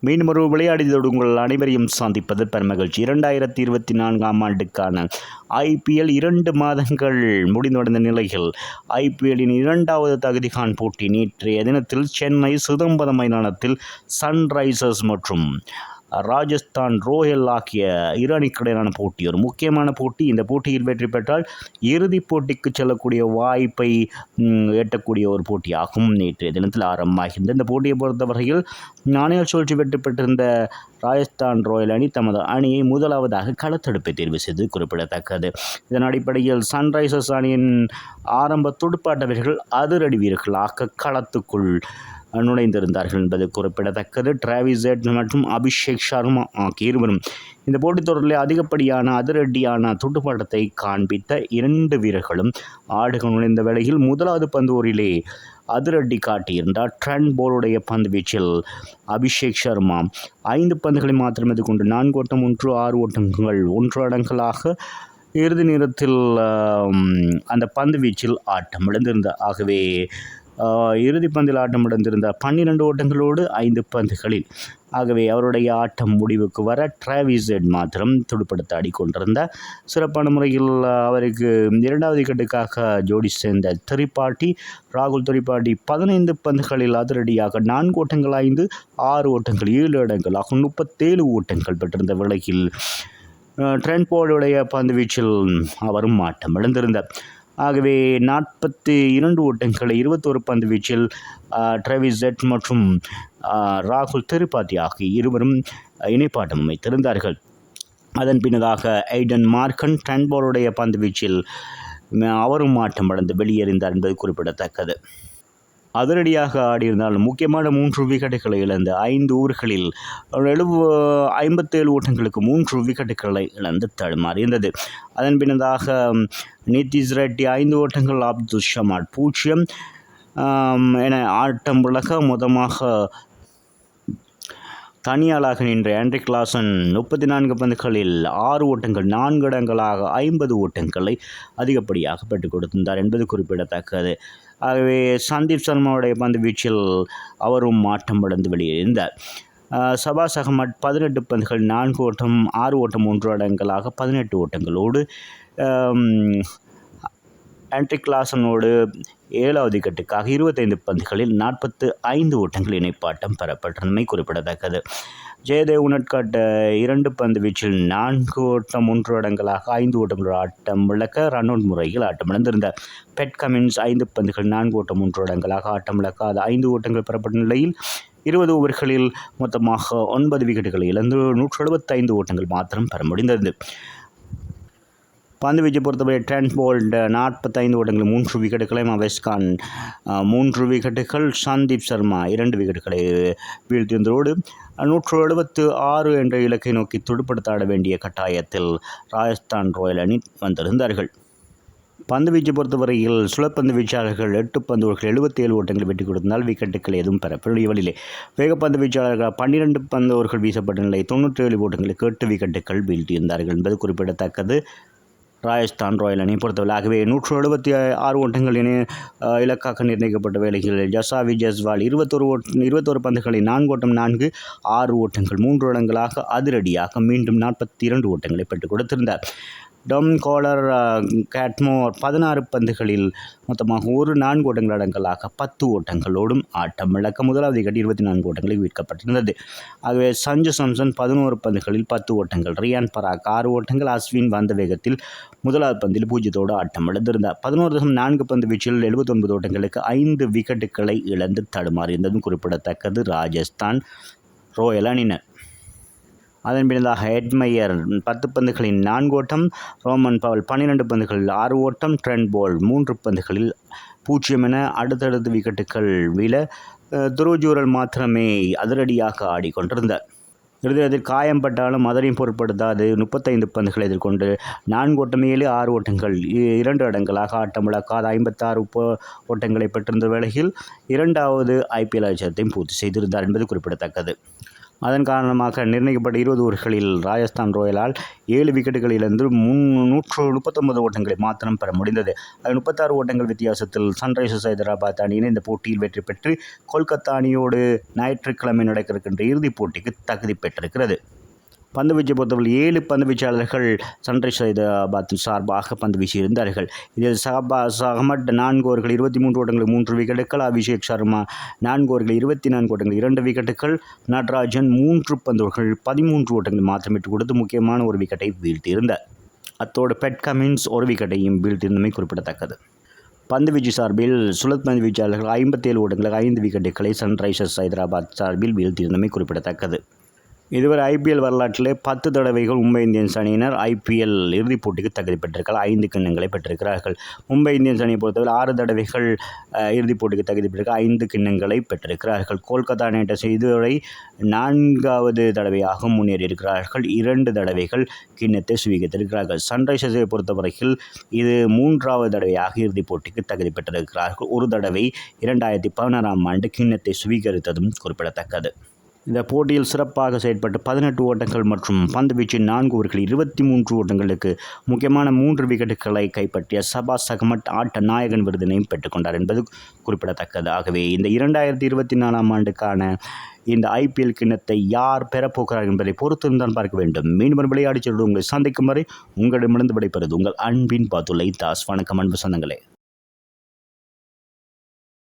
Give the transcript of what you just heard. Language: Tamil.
மீண்டும் ஒரு விளையாடியதோடு உங்கள் அனைவரையும் சந்திப்பது பெருமகிழ்ச்சி. 2024ஆம் ஆண்டுக்கான IPL 2 மாதங்கள் முடிவடைந்த நிலையில் IPLின் 2வது தகுதிகாண் போட்டி நேற்றைய தினத்தில் சென்னை சிதம்பரம் மைதானத்தில் சன்ரைசர்ஸ் மற்றும் ராஜஸ்தான் ராயல் ஆகிய இரு அணிக்கிடையிலான போட்டி ஒரு முக்கியமான போட்டி. இந்த போட்டியில் வெற்றி பெற்றால் இறுதிப் போட்டிக்கு செல்லக்கூடிய வாய்ப்பை எட்டக்கூடிய ஒரு போட்டியாகும். நேற்றைய தினத்தில் ஆரம்பமாகின்ற இந்த போட்டியை பொறுத்தவரையில் நாணய சுழற்சி வெற்றி பெற்றிருந்த ராஜஸ்தான் ராயல் அணி தமது அணியை முதலாவதாக களத்தடுப்பை தேர்வு செய்து குறிப்பிடத்தக்கது. இதன் அடிப்படையில் சன்ரைசர்ஸ் அணியின் ஆரம்ப துடுப்பாட்ட வீரர்கள் அதிரடி வீரர்களாக களத்துக்குள் நுழைந்திருந்தார்கள் என்பது குறிப்பிடத்தக்கது. டிராவிஸ் ஹெட் மற்றும் அபிஷேக் சர்மா ஆகிய இருவரும் இந்த போட்டித் தொடரில் அதிகப்படியான அதிரடியான துடுப்பாட்டத்தை காண்பித்த 2 வீரர்களும் ஆடுகள் நுழைந்த வேளையில் முதலாவது பந்து ஓரிலே அதிரடி காட்டியிருந்தார். ட்ரெண்ட் போலுடைய பந்து வீச்சில் அபிஷேக் சர்மா 5 பந்துகளை மாத்திரம் எதிர்கொண்டு 4 ஓட்டம் 6 ஓட்டங்கள் 1 அடங்கலாக இறுதி நேரத்தில் அந்த பந்து வீச்சில் ஆட்டம் இழந்திருந்தார். ஆகவே இறுதி பந்தில் ஆட்டம் இழந்திருந்த 12 ஓட்டங்களோடு 5 பந்துகளில். ஆகவே அவருடைய ஆட்டம் முடிவுக்கு வர டிராவிஸ் ஹெட் மாத்திரம் துடுப்படுத்த ஆடிக்கொண்டிருந்தார். சிறப்பான முறையில் அவருக்கு 2வது விக்கெட்டுக்காக ஜோடி சேர்ந்த ராகுல் திரிபாடி 15 பந்துகளில் அதிரடியாக 4 ஓட்டங்கள் 5 6 ஓட்டங்கள் 7 இடங்களாக 37 ஓட்டங்கள் பெற்றிருந்த வேளையில் ட்ரெண்ட் போலுடைய பந்து வீச்சில் அவரும் ஆட்டம் இழந்திருந்தார். ஆகவே 42 ஓட்டங்களை 21 பந்து வீச்சில் டிராவிஸ் ஹெட் மற்றும் ராகுல் திரிபாதி ஆகிய இருவரும் இணைப்பாட்டம் அமைத்திருந்தார்கள். அதன் பின்னதாக எய்டன் மார்கன் ட்ரெண்ட் போலுடைய பந்து வீச்சில் அவரும் ஆட்டம் இழந்து வெளியேறினார் என்பது குறிப்பிடத்தக்கது. அதிரடியாக ஆடியிருந்தாலும் முக்கியமான 3 விக்கெட்டுகளை இழந்து 5 ஓவர்களில் 57 ஓட்டங்களுக்கு 3 விக்கெட்டுகளை இழந்து தடுமாறியிருந்தது. அதன் பின்னதாக நிதிஷ் ரெட்டி 5 ஓட்டங்கள், அப்துல் ஷமாட் 0 என ஆட்டம் விலக மொத்தமாக தனியாளாக நின்ற ஆண்ட்ரி கிளாசன் 34 பந்துகளில் 6 ஓட்டங்கள் 4 இடங்களாக 50 ஓட்டங்களை அதிகப்படியாக பெற்றுக் கொடுத்திருந்தார் என்பது குறிப்பிடத்தக்கது. ஆகவே சந்தீப் சர்மாவுடைய பந்து வீச்சில் அவரும் ஆட்டம் இழந்து வெளியேறினார். சபாஸ் அகமட் 18 பந்துகள் 4 ஓட்டம் 6 ஓட்டம் 1 அடங்கலாக 18 ஓட்டங்களோடு ஆண்ட்ரி கிளாசனோடு 7வது விக்கெட்டுக்காக 25 பந்துகளில் 45 ஓட்டங்கள் இணைப்பாட்டம் பெறப்பட்டமை குறிப்பிடத்தக்கது. ஜெயதேவ் உனட்காட் 2 பந்து வீச்சில் 4 ஓட்டம் 1 அடங்கலாக 5 ஓட்டங்களோடு ஆட்டம் இழக்க ரன் அவுட் முறையில் ஆட்டம் இழந்திருந்தார். பெட் கமின்ஸ் 5 பந்துகள் 4 ஓட்டம் 1 அடங்கலாக ஆட்டம் இழக்க 5 ஓட்டங்கள் பெறப்பட்ட நிலையில் 20 ஓவர்களில் மொத்தமாக 9 விக்கெட்டுகளை இழந்து 175 ஓட்டங்கள் மாத்திரம் பெற முடிந்தது. பந்து வீச்சை பொறுத்தவரை ட்ரெண்ட் போல்ட் 45 ஓட்டங்கள் 3 விக்கெட்டுகளையும், அவேஸ்கான் 3 விக்கெட்டுகள், சந்தீப் சர்மா 2 விக்கெட்டுகளை வீழ்த்தியதோடு 176 என்ற இலக்கை நோக்கி துடுப்படுத்த ஆட வேண்டிய கட்டாயத்தில் ராஜஸ்தான் ராயல் அணி வந்திருந்தார்கள். பந்து வீச்சை பொறுத்தவரையில் சுழற்பந்து வீச்சாளர்கள் 8 பந்து ஓவர்கள் 77 ஓட்டங்களை வெற்றி கொடுத்தால் விக்கெட்டுகள் எதுவும் பெறப்படவில்லை. வேகப்பந்து வீச்சாளர்கள் 12 பந்து ஓவர்கள் வீசப்பட்ட நிலை 97 ஓட்டங்களுக்கு 8 விக்கெட்டுகள் வீழ்த்தியிருந்தார்கள் என்பது குறிப்பிடத்தக்கது. ராஜஸ்தான் ராயல் அணியை பொறுத்தவரை ஆகவே 176 ஓட்டங்கள் என இலக்காக நிர்ணயிக்கப்பட்ட வேளையில் ஜசாவி ஜஸ்வால் 21 பந்துகளை 4 ஓட்டம் 4 6 ஓட்டங்கள் 3 இடங்களாக அதிரடியாக மீண்டும் 42 ஓட்டங்களை பெற்றுக் கொடுத்திருந்தார். டம் கோலர் கேட்மோர் 16 பந்துகளில் மொத்தமாக 4 ஓட்டங்கள் அடங்கலாக 10 ஓட்டங்களோடும் ஆட்டம் இழக்க முதலாவது விக்கெட் 24 ஓட்டங்களில் வீழ்க்கப்பட்டிருந்தது. ஆகவே சஞ்சு சாம்சன் 11 பந்துகளில் 10 ஓட்டங்கள், ரியான் பராக் 6 ஓட்டங்கள், அஸ்வின் வந்த வேகத்தில் முதலாவது பந்தில் 0 ஆட்டம் இழந்திருந்தார். 11.4 பந்து வீச்சில் 79 ஓட்டங்களுக்கு 5 விக்கெட்டுகளை இழந்து தடுமாறியிருந்ததும் குறிப்பிடத்தக்கது ராஜஸ்தான் ராயல் அணியினர். அதன் பின்னதாக எட்மயர் 10 பந்துகளில் 4 ஓட்டம், ரோமன் பவல் 12 பந்துகளில் 6 ஓட்டம், ட்ரெண்ட் போல் 3 பந்துகளில் 0 என அடுத்தடுத்து விக்கெட்டுகள் வீழ துருவ் மாத்திரமே அதிரடியாக ஆடிக்கொண்டிருந்தார். இறுதியில் காயம்பட்டாலும் அதனையும் பொருட்படுத்தாது 35 பந்துகளை எதிர்கொண்டு 4 ஓட்டம் 7 6 ஓட்டங்கள் 2 இடங்களாக ஆட்டம் இழக்காத 56 ஓட்டங்களை பெற்றிருந்த வேளையில் 2வது IPL அதிர்ஷ்டத்தையும் பூர்த்தி செய்திருந்தார் என்பது குறிப்பிடத்தக்கது. அதன் காரணமாக நிர்ணயிக்கப்பட்ட 20 ஓவர்களில் ராஜஸ்தான் ராயலால் 7 விக்கெட்டுகள் இழந்து 139 ஓட்டங்களை மாத்திரம் பெற முடிந்தது. அது 36 ஓட்டங்கள் வித்தியாசத்தில் சன்ரைசர்ஸ் ஹைதராபாத் அணியினர் இந்த போட்டியில் வெற்றி பெற்று கொல்கத்தா அணியோடு ஞாயிற்றுக்கிழமை நடக்கின்ற இறுதிப் போட்டிக்கு தகுதி பெற்றிருக்கிறது. பந்துவீச்சை பொறுத்தவரை 7 பந்துவீச்சாளர்கள் சன்ரைசர்ஸ் ஹைதராபாத் சார்பாக பந்து வீசியிருந்தார்கள். இதில் ஷஹபாஸ் அகமட் 4 ஓவர்கள் 23 ஓட்டங்கள் 3 விக்கெட்டுகள், அபிஷேக் சர்மா 4 ஓவர்கள் 24 ஓட்டங்கள் 2 விக்கெட்டுகள், நடராஜன் 3 பந்துகள் 13 ஓட்டங்கள் மாத்திரம் விட்டுக் கொடுத்து முக்கியமான ஒரு விக்கெட்டை வீழ்த்தியிருந்தார். அத்தோடு பெட் கமின்ஸ் ஒரு விக்கெட்டையும் வீழ்த்தியிருந்தமை குறிப்பிடத்தக்கது. பந்துவீச்சு சார்பில் சுழற் பந்து வீச்சாளர்கள் 57 ஓட்டங்களுக்கு 5 விக்கெட்டுகளை சன்ரைசர்ஸ் ஹைதராபாத் சார்பில் வீழ்த்தியிருந்தமை குறிப்பிடத்தக்கது. இதுவரை ஐபிஎல் வரலாற்றிலே 10 தடவைகள் மும்பை இந்தியன்ஸ் அணியினர் ஐபிஎல் இறுதிப் போட்டிக்கு தகுதி பெற்றிருக்கிறார்கள். 5 கிண்ணங்களை பெற்றிருக்கிறார்கள். மும்பை இந்தியன்ஸ் அணியை பொறுத்தவரை 6 தடவைகள் இறுதிப் போட்டிக்கு தகுதி பெற்றிருக்கிறார்கள். 5 கிண்ணங்களை பெற்றிருக்கிறார்கள். கொல்கத்தா நைட் ரைடர்ஸ் இதுவரை 4வது தடவையாக முன்னேறியிருக்கிறார்கள். 2 தடவைகள் கிண்ணத்தை சுவீகரித்திருக்கிறார்கள். சன்ரைசர்ஸை பொறுத்தவரையில் இது 3வது தடவையாக இறுதிப் போட்டிக்கு தகுதி பெற்றிருக்கிறார்கள். ஒரு தடவை 2016ஆம் ஆண்டு கிண்ணத்தை சுவீகரித்ததும் குறிப்பிடத்தக்கது. இந்த போட்டியில் சிறப்பாக செயல்பட்டு 18 ஓட்டங்கள் மற்றும் பந்துவீச்சின் 4 ஓவர்கள் 23 ஓட்டங்களுக்கு முக்கியமான 3 விக்கெட்டுகளை கைப்பற்றிய ஷஹபாஸ் அகமட் ஆட்ட நாயகன் விருதினையும் பெற்றுக்கொண்டார் என்பது குறிப்பிடத்தக்கது. ஆகவே இந்த 2024ஆம் ஆண்டுக்கான இந்த ஐபிஎல் கிண்ணத்தை யார் பெறப்போகிறார் என்பதை பொறுத்திருந்தான் பார்க்க வேண்டும். மீண்டும் விளையாடிச் சென்று உங்களை சந்திக்கும் வரை உங்களிடமிருந்து விடைபெறுவது உங்கள் அன்பின் பாத்துலை தாஸ். வணக்கம் அன்பு சொந்தங்களே.